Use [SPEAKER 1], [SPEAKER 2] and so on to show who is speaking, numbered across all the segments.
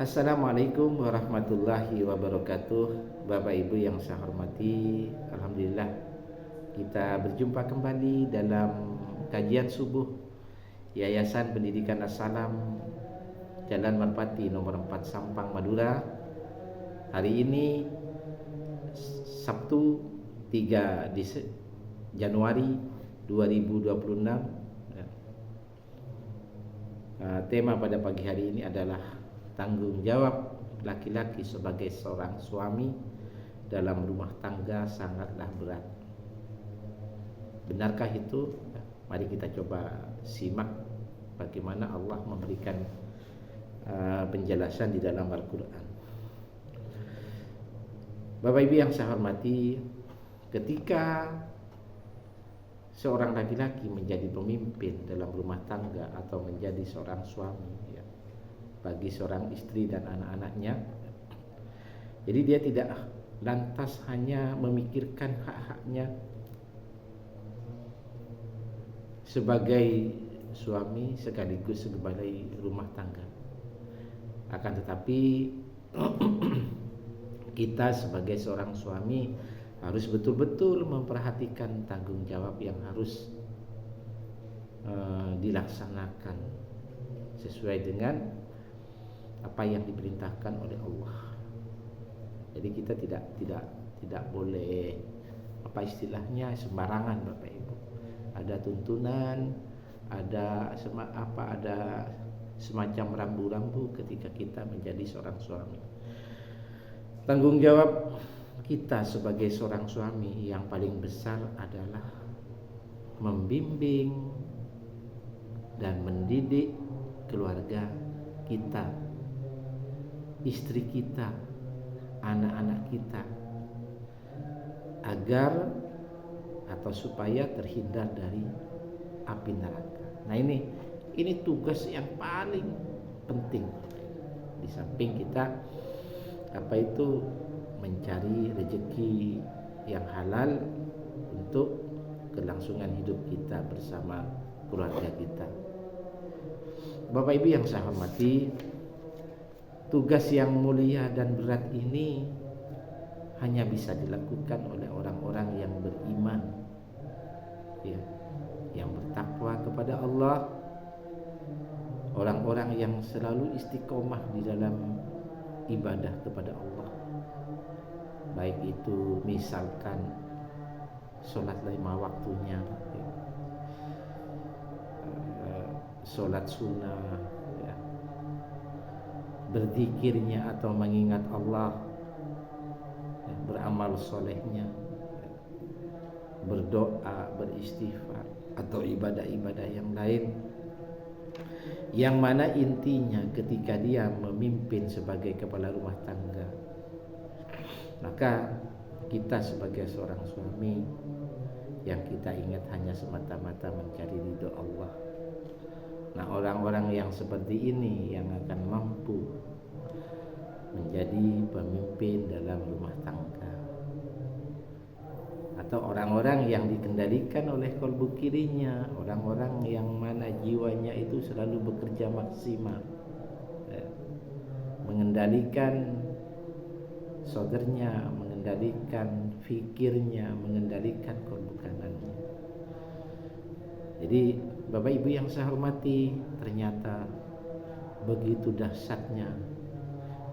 [SPEAKER 1] Assalamualaikum warahmatullahi wabarakatuh. Bapak Ibu yang saya hormati, alhamdulillah kita berjumpa kembali dalam kajian subuh Yayasan Pendidikan As-Salam Jalan Merpati nomor 4 Sampang, Madura. Hari ini Sabtu 3 Januari 2026. Tema pada pagi hari ini adalah tanggung jawab laki-laki sebagai seorang suami dalam rumah tangga sangatlah berat. Benarkah itu? Mari kita coba simak bagaimana Allah memberikan penjelasan di dalam Al-Quran. Bapak Ibu yang saya hormati, ketika seorang laki-laki menjadi pemimpin dalam rumah tangga atau menjadi seorang suami bagi seorang istri dan anak-anaknya, jadi dia tidak lantas hanya memikirkan hak-haknya sebagai suami sekaligus sebagai rumah tangga. Akan tetapi kita sebagai seorang suami harus betul-betul memperhatikan tanggung jawab yang harus dilaksanakan sesuai dengan apa yang diperintahkan oleh Allah. Jadi kita tidak boleh istilahnya sembarangan, Bapak Ibu. Ada tuntunan, ada semacam rambu-rambu ketika kita menjadi seorang suami. Tanggung jawab kita sebagai seorang suami yang paling besar adalah membimbing dan mendidik keluarga kita, istri kita, anak-anak kita, agar atau supaya terhindar dari api neraka. Nah, ini tugas yang paling penting. Di samping kita mencari rezeki yang halal untuk kelangsungan hidup kita bersama keluarga kita. Bapak Ibu yang saya hormati, tugas yang mulia dan berat ini hanya bisa dilakukan oleh orang-orang yang beriman, yang bertakwa kepada Allah, orang-orang yang selalu istiqomah di dalam ibadah kepada Allah. Baik itu misalkan sholat 5 waktunya, sholat sunnah, berzikirnya atau mengingat Allah, beramal solehnya, berdoa, beristighfar, atau ibadah-ibadah yang lain, yang mana intinya ketika dia memimpin sebagai kepala rumah tangga, maka kita sebagai seorang suami yang kita ingat hanya semata-mata mencari ridho Allah. Nah, orang-orang yang seperti ini yang akan mampu menjadi pemimpin dalam rumah tangga, atau orang-orang yang dikendalikan oleh kolbu kirinya, orang-orang yang mana jiwanya itu selalu bekerja maksimal, mengendalikan sodernya, mengendalikan fikirnya, mengendalikan kolbu kanannya. Jadi Bapak Ibu yang saya hormati, ternyata begitu dahsyatnya,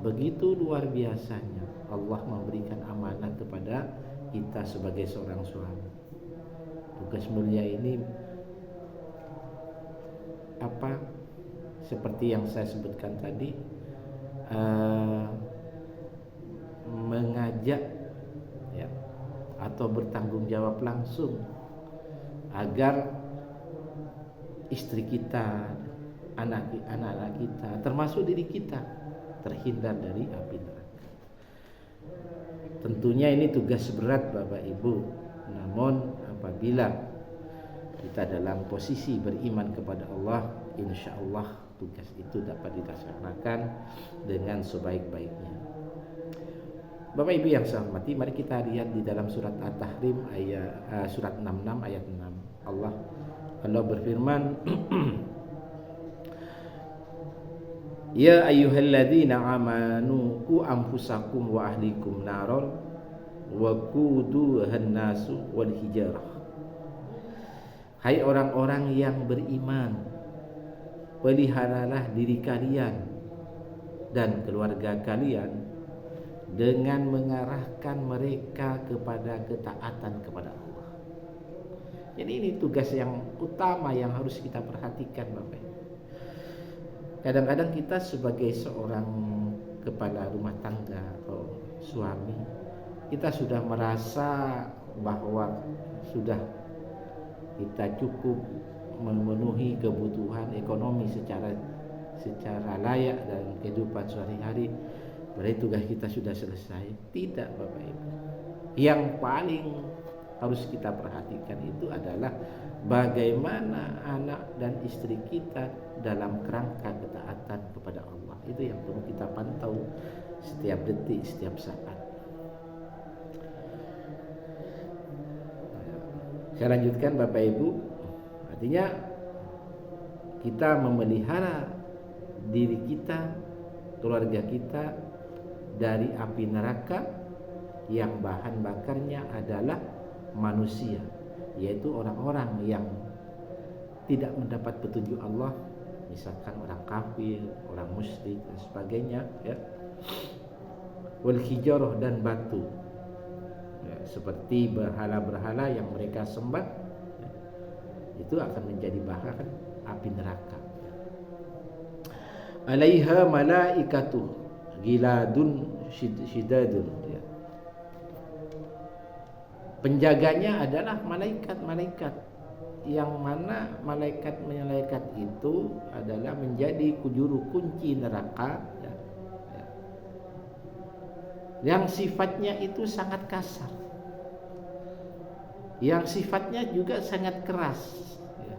[SPEAKER 1] begitu luar biasanya Allah memberikan amanah kepada kita sebagai seorang suami. Tugas mulia ini seperti yang saya sebutkan tadi, mengajak atau bertanggung jawab langsung agar istri kita, anak-anak kita, termasuk diri kita, terhindar dari api neraka. Tentunya ini tugas berat, Bapak Ibu. Namun apabila kita dalam posisi beriman kepada Allah, insya Allah tugas itu dapat dilaksanakan dengan sebaik-baiknya. Bapak Ibu yang saya hormati, mari kita lihat di dalam surat At-Tahrim surat 66 ayat 6. Allah berfirman, Ya ayyuhalladzina amanu qu anfusakum wa ahlikum naron wa quduhan nasu wal hijarah. Hai orang-orang yang beriman, peliharalah diri kalian dan keluarga kalian dengan mengarahkan mereka kepada ketaatan kepada Allah. Jadi ini tugas yang utama yang harus kita perhatikan, Bapak. Kadang-kadang kita sebagai seorang kepala rumah tangga atau suami, kita sudah merasa bahwa sudah kita cukup memenuhi kebutuhan ekonomi secara layak dalam kehidupan sehari-hari. Berarti tugas kita sudah selesai. Tidak, Bapak Ibu. Yang paling harus kita perhatikan itu adalah bagaimana anak dan istri kita dalam kerangka ketaatan kepada Allah. Itu yang perlu kita pantau setiap detik, setiap saat. Saya lanjutkan, Bapak Ibu. Artinya kita memelihara diri kita, keluarga kita dari api neraka yang bahan bakarnya adalah manusia, yaitu orang-orang yang tidak mendapat petunjuk Allah, misalkan orang kafir, orang musyrik dan sebagainya, ya. Wal hijarah, dan batu, ya, seperti berhala-berhala yang mereka sembah, ya, itu akan menjadi bahan api neraka. Alaiha malaikatu giladun syidadun, ya. Penjaganya adalah malaikat-malaikat, yang mana malaikat itu adalah menjadi juru kunci neraka, ya, ya. Yang sifatnya itu sangat kasar, yang sifatnya juga sangat keras, ya.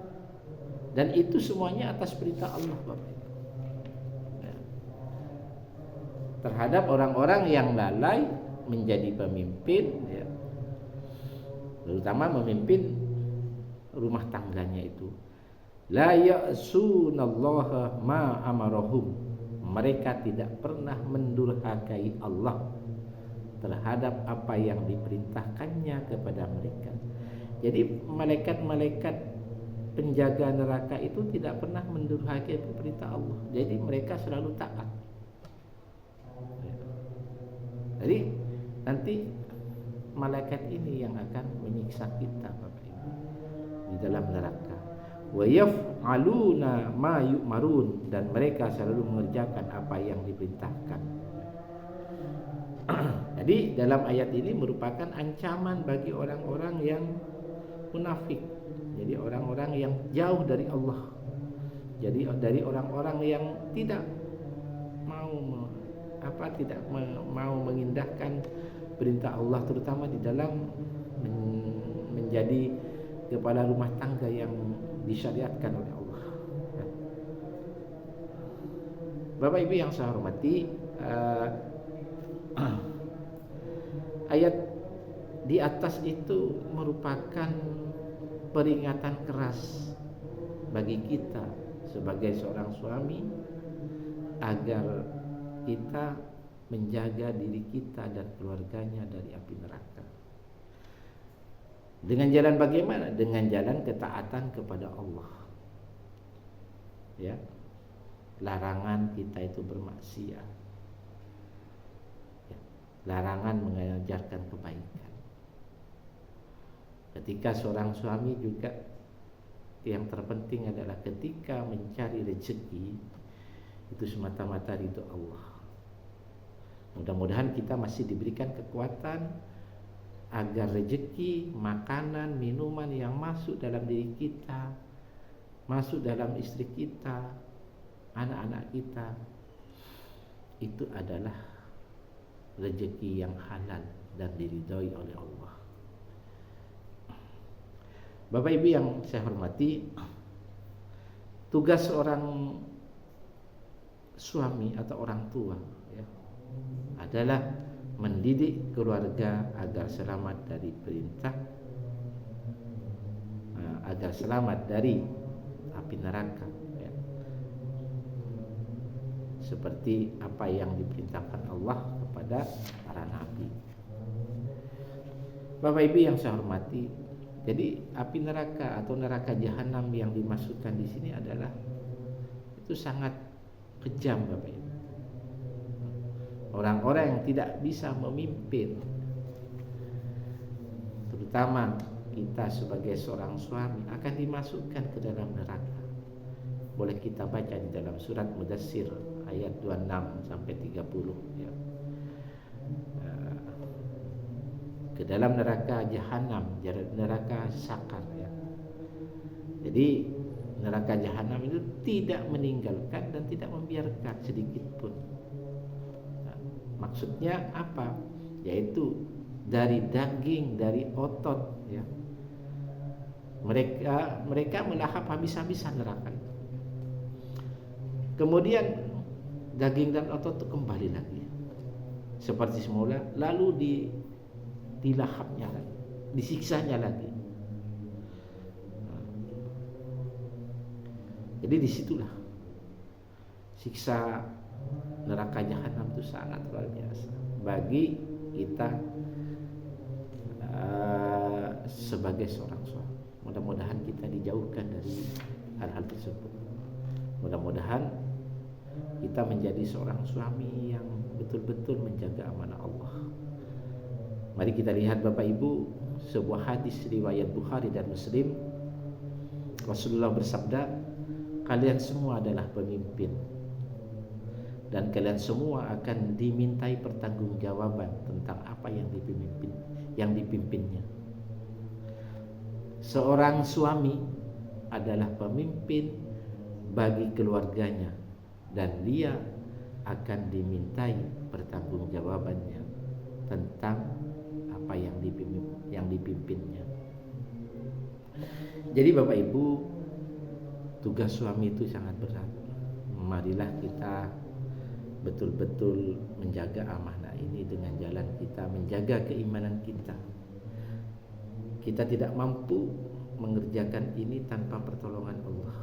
[SPEAKER 1] Dan itu semuanya atas perintah Allah, Bapak. Terhadap orang-orang yang lalai menjadi pemimpin, ya, terutama memimpin rumah tangganya itu. La ya'sunallaha ma amarahum. Mereka tidak pernah mendurhakai Allah terhadap apa yang diperintahkannya kepada mereka. Jadi malaikat-malaikat penjaga neraka itu tidak pernah mendurhakai perintah Allah. Jadi mereka selalu taat. Jadi nanti malaikat ini yang akan menyiksa kita, Bapak Ibu, di dalam neraka. Wa yaf'aluna ma yu'marun, dan mereka selalu mengerjakan apa yang diperintahkan. Jadi dalam ayat ini merupakan ancaman bagi orang-orang yang munafik. Jadi orang-orang yang jauh dari Allah. Jadi dari orang-orang yang tidak mau mengindahkan perintah Allah, terutama di dalam menjadi kepala rumah tangga yang disyariatkan oleh Allah. Bapak Ibu yang saya hormati, ayat di atas itu merupakan peringatan keras bagi kita sebagai seorang suami agar kita menjaga diri kita dan keluarganya dari api neraka. Dengan jalan bagaimana? Dengan jalan ketaatan kepada Allah. Ya. Larangan kita itu bermaksiat. Ya. Larangan mengajarkan kebaikan. Ketika seorang suami juga, yang terpenting adalah ketika mencari rezeki itu semata-mata ridho Allah. Mudah-mudahan kita masih diberikan kekuatan agar rezeki, makanan, minuman yang masuk dalam diri kita, masuk dalam istri kita, anak-anak kita, itu adalah rezeki yang halal dan diridhoi oleh Allah. Bapak Ibu yang saya hormati, tugas seorang suami atau orang tua, ya, adalah mendidik keluarga agar selamat dari perintah, agar selamat dari api neraka, ya. seperti apa yang diperintahkan Allah kepada para nabi. Bapak Ibu yang saya hormati, jadi api neraka atau neraka jahanam yang dimaksudkan di sini adalah itu sangat kejam, Bapak Ibu. Orang-orang yang tidak bisa memimpin, terutama kita sebagai seorang suami, akan dimasukkan ke dalam neraka. Boleh kita baca di dalam surat Mudassir ayat 26 sampai 30 ya. Ke dalam neraka jahanam, neraka sakar ya. Jadi neraka jahanam itu tidak meninggalkan dan tidak membiarkan sedikit pun. Nah, maksudnya apa? Yaitu dari daging, dari otot ya. Mereka melahap habis-habisan neraka itu. Kemudian daging dan otot itu kembali lagi seperti semula, lalu dilahapnya lagi, disiksanya lagi. Jadi disitulah siksa neraka jahanam itu sangat luar biasa bagi kita sebagai seorang suami. Mudah-mudahan kita dijauhkan dari hal-hal tersebut. Mudah-mudahan kita menjadi seorang suami yang betul-betul menjaga amanah Allah. Mari kita lihat Bapak Ibu sebuah hadis riwayat Bukhari dan Muslim. Rasulullah bersabda, kalian semua adalah pemimpin dan kalian semua akan dimintai pertanggungjawaban tentang apa yang dipimpinnya. Seorang suami adalah pemimpin bagi keluarganya dan dia akan dimintai pertanggungjawabannya tentang apa yang dipimpinnya. Jadi Bapak Ibu, tugas suami itu sangat berat. Marilah kita betul-betul menjaga amanah ini dengan jalan kita menjaga keimanan kita. Kita tidak mampu mengerjakan ini tanpa pertolongan Allah.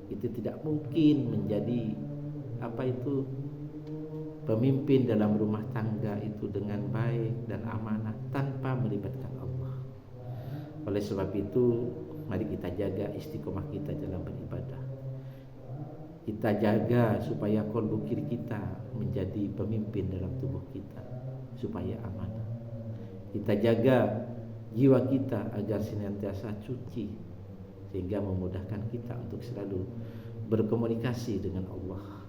[SPEAKER 1] Itu tidak mungkin menjadi pemimpin dalam rumah tangga itu dengan baik dan amanah tanpa melibatkan Allah. Oleh sebab itu, mari kita jaga istiqomah kita dalam beribadah. Kita jaga supaya qalbu kiri kita menjadi pemimpin dalam tubuh kita supaya amanah. Kita jaga jiwa kita agar senantiasa suci sehingga memudahkan kita untuk selalu berkomunikasi dengan Allah.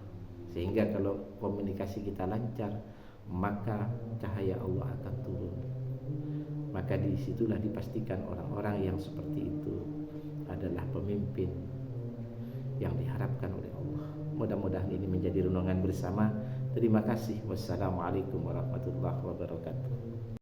[SPEAKER 1] Sehingga kalau komunikasi kita lancar, maka cahaya Allah akan turun. Maka disitulah dipastikan orang-orang yang seperti itu adalah pemimpin yang diharapkan oleh Allah. Mudah-mudahan ini menjadi renungan bersama. Terima kasih. Wassalamualaikum warahmatullahi wabarakatuh.